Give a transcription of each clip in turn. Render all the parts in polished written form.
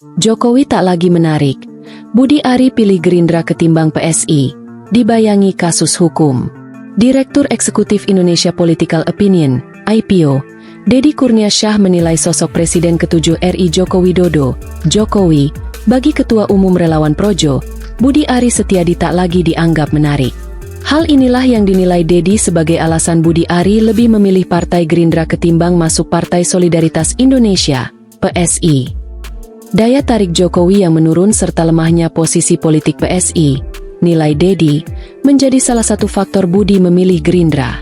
Jokowi tak lagi menarik. Budi Ari pilih Gerindra ketimbang PSI, dibayangi kasus hukum. Direktur Eksekutif Indonesia Political Opinion, IPO, Deddy Kurniasyah menilai sosok Presiden ke-7 RI Joko Widodo, Jokowi, bagi Ketua Umum Relawan Projo, Budi Ari Setiadi tak lagi dianggap menarik. Hal inilah yang dinilai Deddy sebagai alasan Budi Ari lebih memilih Partai Gerindra ketimbang masuk Partai Solidaritas Indonesia, PSI. Daya tarik Jokowi yang menurun serta lemahnya posisi politik PSI, nilai Deddy, menjadi salah satu faktor Budi memilih Gerindra.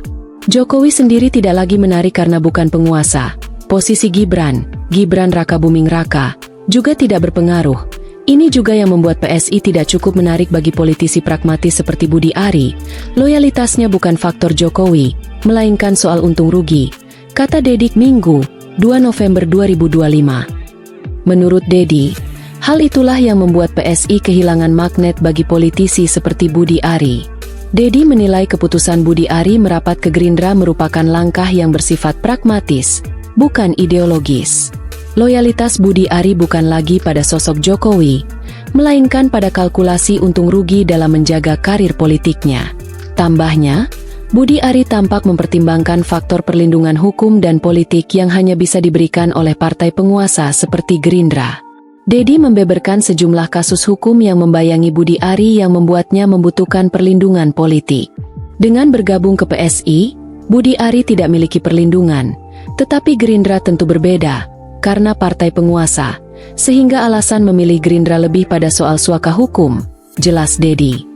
Jokowi sendiri tidak lagi menarik karena bukan penguasa. Posisi Gibran Raka Buming Raka, juga tidak berpengaruh. Ini juga yang membuat PSI tidak cukup menarik bagi politisi pragmatis seperti Budi Ari. Loyalitasnya bukan faktor Jokowi, melainkan soal untung rugi, kata Deddy Minggu, 2 November 2025. Menurut Deddy, hal itulah yang membuat PSI kehilangan magnet bagi politisi seperti Budi Ari. Deddy menilai keputusan Budi Ari merapat ke Gerindra merupakan langkah yang bersifat pragmatis, bukan ideologis. Loyalitas Budi Ari bukan lagi pada sosok Jokowi, melainkan pada kalkulasi untung rugi dalam menjaga karir politiknya. Tambahnya, Budi Ari tampak mempertimbangkan faktor perlindungan hukum dan politik yang hanya bisa diberikan oleh partai penguasa seperti Gerindra. Deddy membeberkan sejumlah kasus hukum yang membayangi Budi Ari yang membuatnya membutuhkan perlindungan politik. Dengan bergabung ke PSI, Budi Ari tidak memiliki perlindungan, tetapi Gerindra tentu berbeda, karena partai penguasa, sehingga alasan memilih Gerindra lebih pada soal suaka hukum, jelas Deddy.